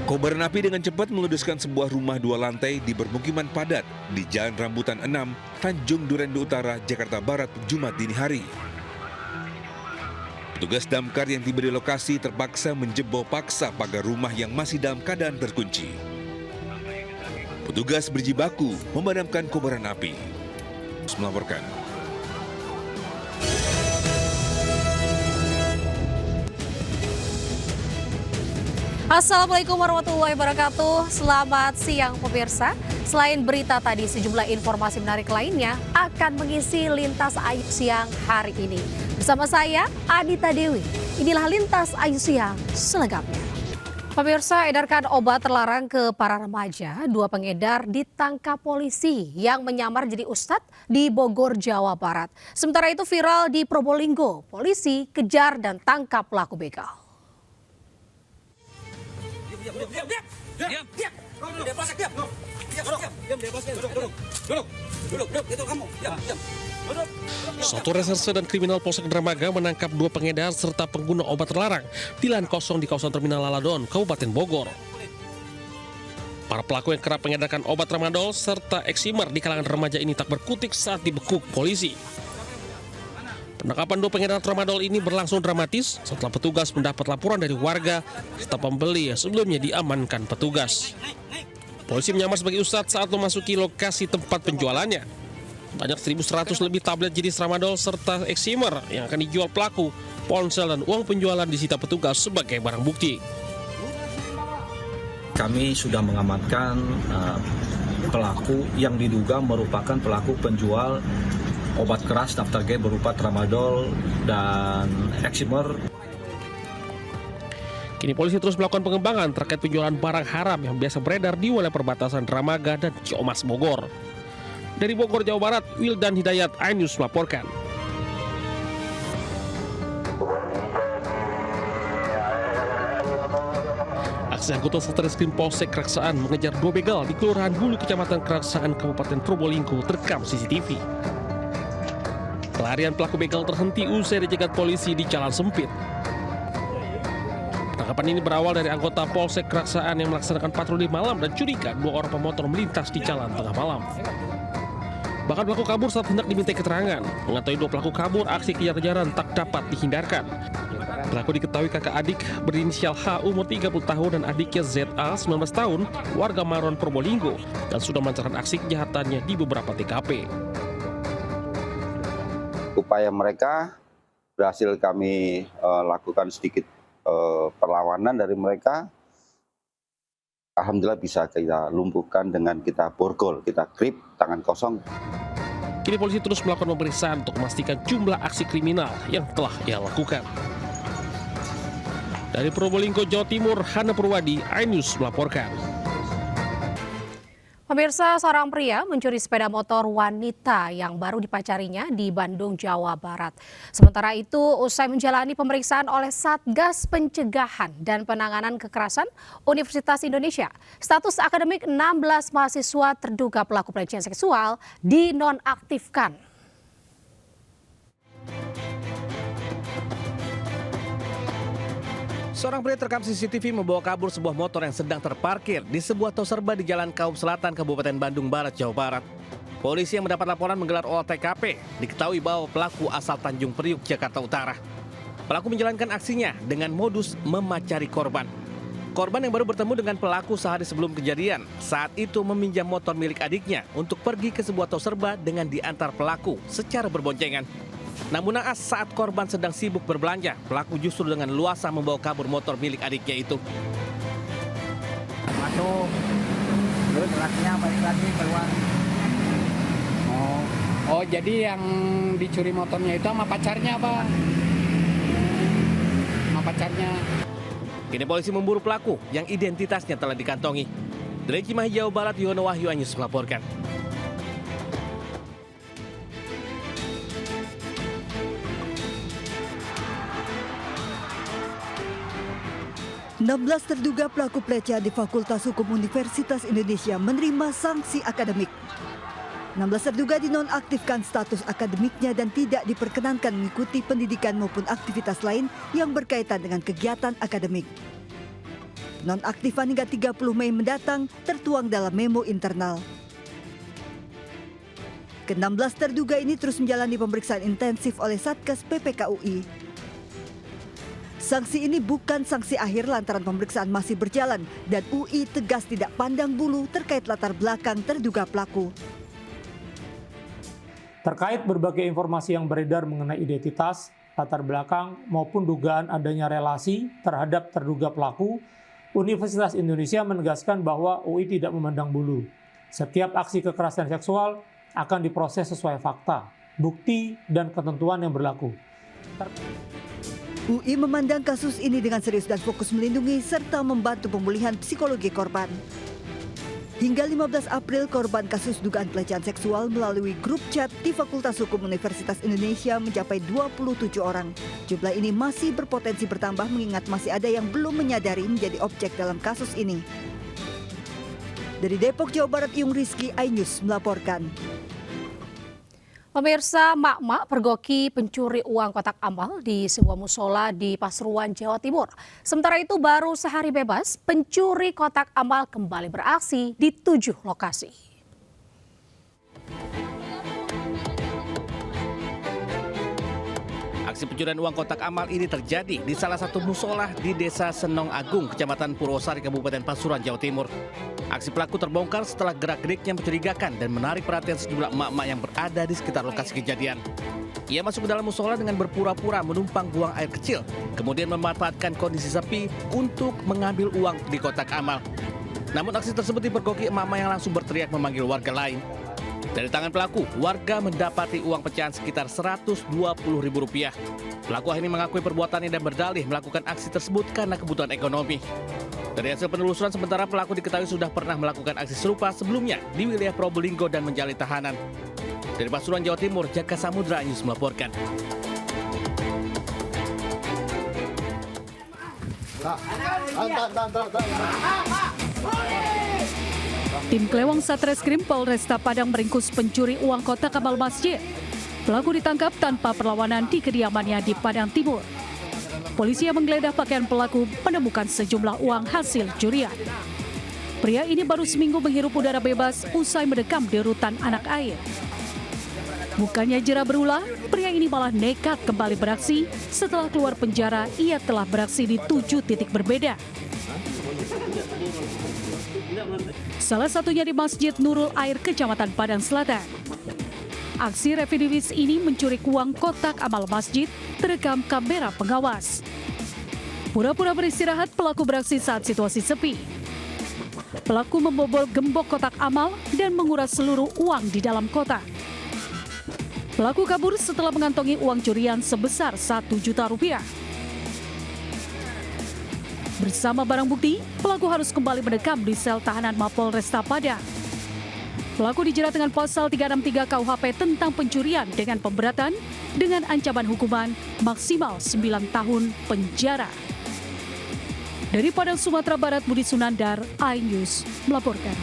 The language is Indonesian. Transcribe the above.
Kobaran api dengan cepat meludeskan sebuah rumah 2 lantai di permukiman padat di Jalan Rambutan 6, Tanjung Durendo Utara, Jakarta Barat, Jumat dini hari. Petugas damkar yang tiba di lokasi terpaksa menjebol paksa pagar rumah yang masih dalam keadaan terkunci. Petugas berjibaku memadamkan kobaran api. Melaporkan. Assalamualaikum warahmatullahi wabarakatuh. Selamat siang pemirsa. Selain berita tadi, sejumlah informasi menarik lainnya akan mengisi Lintas Ayu Siang hari ini. Bersama saya, Adita Dewi. Inilah Lintas Ayu Siang selengkapnya. Pemirsa, edarkan obat terlarang ke para remaja. 2 pengedar ditangkap polisi yang menyamar jadi ustadz di Bogor, Jawa Barat. Sementara itu viral di Probolinggo. Polisi kejar dan tangkap pelaku begal. Satu Reserse dan Kriminal Polsek Dramaga menangkap 2 pengedar serta pengguna obat terlarang di lahan kosong di kawasan Terminal Laladon, Kabupaten Bogor. Para pelaku yang kerap mengedarkan obat tramadol serta eksimer di kalangan remaja ini tak berkutik saat dibekuk polisi. Penangkapan 2 pengedar tramadol ini berlangsung dramatis setelah petugas mendapat laporan dari warga serta pembeli yang sebelumnya diamankan petugas. Polisi menyamar sebagai ustadz saat memasuki lokasi tempat penjualannya. Banyak 1.100 lebih tablet jenis tramadol serta eksimer yang akan dijual pelaku, ponsel dan uang penjualan disita petugas sebagai barang bukti. Kami sudah mengamankan pelaku yang diduga merupakan pelaku penjual obat keras daftar G berupa tramadol dan eksimer. Kini polisi terus melakukan pengembangan terkait penjualan barang haram yang biasa beredar di wilayah perbatasan Dramaga dan Ciamas, Bogor. Dari Bogor, Jawa Barat, Wildan Hidayat, iNews melaporkan. Aksi anggota Satreskrim Polsek Keraksaan mengejar 2 begal di Kelurahan Bulu, Kecamatan Keraksaan, Kabupaten Probolinggo terekam CCTV. Pelarian pelaku begal terhenti usai dicegat polisi di jalan sempit. Penangkapan ini berawal dari anggota Polsek Keraksaan yang melaksanakan patroli malam dan curiga 2 orang pemotor melintas di jalan tengah malam. Bahkan pelaku kabur saat hendak dimintai keterangan. Mengetahui 2 pelaku kabur, aksi kejar-kejaran tak dapat dihindarkan. Pelaku diketahui kakak adik berinisial H umur 30 tahun dan adiknya ZA 19 tahun, warga Maron, Probolinggo, dan sudah melancarkan aksi kejahatannya di beberapa TKP. Upaya mereka berhasil kami lakukan sedikit perlawanan dari mereka. Alhamdulillah bisa kita lumpuhkan dengan kita borgol, kita grip tangan kosong. Kini polisi terus melakukan pemeriksaan untuk memastikan jumlah aksi kriminal yang telah ia lakukan. Dari Probolinggo, Jawa Timur, Hana Purwadi, iNews melaporkan. Pemirsa, seorang pria mencuri sepeda motor wanita yang baru dipacarinya di Bandung, Jawa Barat. Sementara itu, usai menjalani pemeriksaan oleh Satgas Pencegahan dan Penanganan Kekerasan Universitas Indonesia, status akademik 16 mahasiswa terduga pelaku pelecehan seksual dinonaktifkan. Seorang pria terekam CCTV membawa kabur sebuah motor yang sedang terparkir di sebuah tol serba di Jalan Kaum Selatan, Kabupaten Bandung Barat, Jawa Barat. Polisi yang mendapat laporan menggelar olah TKP. Diketahui bahwa pelaku asal Tanjung Priuk, Jakarta Utara. Pelaku menjalankan aksinya dengan modus memacari korban. Korban yang baru bertemu dengan pelaku sehari sebelum kejadian, saat itu meminjam motor milik adiknya untuk pergi ke sebuah tol serba dengan diantar pelaku secara berboncengan. Namun naas saat korban sedang sibuk berbelanja, pelaku justru dengan leluasa membawa kabur motor milik adiknya itu. Masuk, terus lakinya balik lagi keluar. Oh, jadi yang dicuri motornya itu sama pacarnya apa? Sama pacarnya. Kini polisi memburu pelaku yang identitasnya telah dikantongi. Dari Cimahi, Jawa Barat, Yono Wahyu iNews melaporkan. 16 terduga pelaku pelecehan di Fakultas Hukum Universitas Indonesia menerima sanksi akademik. 16 terduga dinonaktifkan status akademiknya dan tidak diperkenankan mengikuti pendidikan maupun aktivitas lain yang berkaitan dengan kegiatan akademik. Penonaktifan hingga 30 Mei mendatang tertuang dalam memo internal. Ke-16 terduga ini terus menjalani pemeriksaan intensif oleh Satgas PPK UI. Sanksi ini bukan sanksi akhir lantaran pemeriksaan masih berjalan dan UI tegas tidak pandang bulu terkait latar belakang terduga pelaku. Terkait berbagai informasi yang beredar mengenai identitas, latar belakang maupun dugaan adanya relasi terhadap terduga pelaku, Universitas Indonesia menegaskan bahwa UI tidak memandang bulu. Setiap aksi kekerasan seksual akan diproses sesuai fakta, bukti, dan ketentuan yang berlaku. UI memandang kasus ini dengan serius dan fokus melindungi serta membantu pemulihan psikologi korban. Hingga 15 April, korban kasus dugaan pelecehan seksual melalui grup chat di Fakultas Hukum Universitas Indonesia mencapai 27 orang. Jumlah ini masih berpotensi bertambah mengingat masih ada yang belum menyadari menjadi objek dalam kasus ini. Dari Depok, Jawa Barat, Yung Rizky, iNews melaporkan. Pemirsa, mak-mak pergoki pencuri uang kotak amal di sebuah musola di Pasuruan, Jawa Timur. Sementara itu baru sehari bebas, pencuri kotak amal kembali beraksi di 7 lokasi. Aksi pencurian uang kotak amal ini terjadi di salah satu musola di Desa Senong Agung, Kecamatan Purwosari, Kabupaten Pasuruan, Jawa Timur. Aksi pelaku terbongkar setelah gerak-geriknya mencurigakan dan menarik perhatian sejumlah emak-emak yang berada di sekitar lokasi kejadian. Ia masuk ke dalam musola dengan berpura-pura menumpang buang air kecil, kemudian memanfaatkan kondisi sepi untuk mengambil uang di kotak amal. Namun aksi tersebut dipergoki emak-emak yang langsung berteriak memanggil warga lain. Dari tangan pelaku, warga mendapati uang pecahan sekitar Rp120.000. Pelaku akhirnya mengakui perbuatannya dan berdalih melakukan aksi tersebut karena kebutuhan ekonomi. Dari hasil penelusuran sementara, pelaku diketahui sudah pernah melakukan aksi serupa sebelumnya di wilayah Probolinggo dan menjalani tahanan. Dari Pasuruan, Jawa Timur, Jaka Samudra News melaporkan. Tim Klewang Satreskrim Polresta Padang meringkus pencuri uang kotak amal masjid. Pelaku ditangkap tanpa perlawanan di kediamannya di Padang Timur. Polisi yang menggeledah pakaian pelaku menemukan sejumlah uang hasil curian. Pria ini baru seminggu menghirup udara bebas usai mendekam di rutan anak air. Bukannya jera berulah, pria ini malah nekat kembali beraksi. Setelah keluar penjara, ia telah beraksi di 7 titik berbeda. Salah satunya di Masjid Nurul Air, Kecamatan Padang Selatan. Aksi residivis ini mencuri uang kotak amal masjid terekam kamera pengawas. Pura-pura beristirahat, pelaku beraksi saat situasi sepi. Pelaku membobol gembok kotak amal dan menguras seluruh uang di dalam kotak. Pelaku kabur setelah mengantongi uang curian sebesar Rp1 juta. Bersama barang bukti, pelaku harus kembali mendekam di sel tahanan Mapolresta Padang. Pelaku dijerat dengan pasal 363 KUHP tentang pencurian dengan pemberatan dengan ancaman hukuman maksimal 9 tahun penjara. Dari Padang, Sumatera Barat, Budi Sunandar, iNews melaporkan.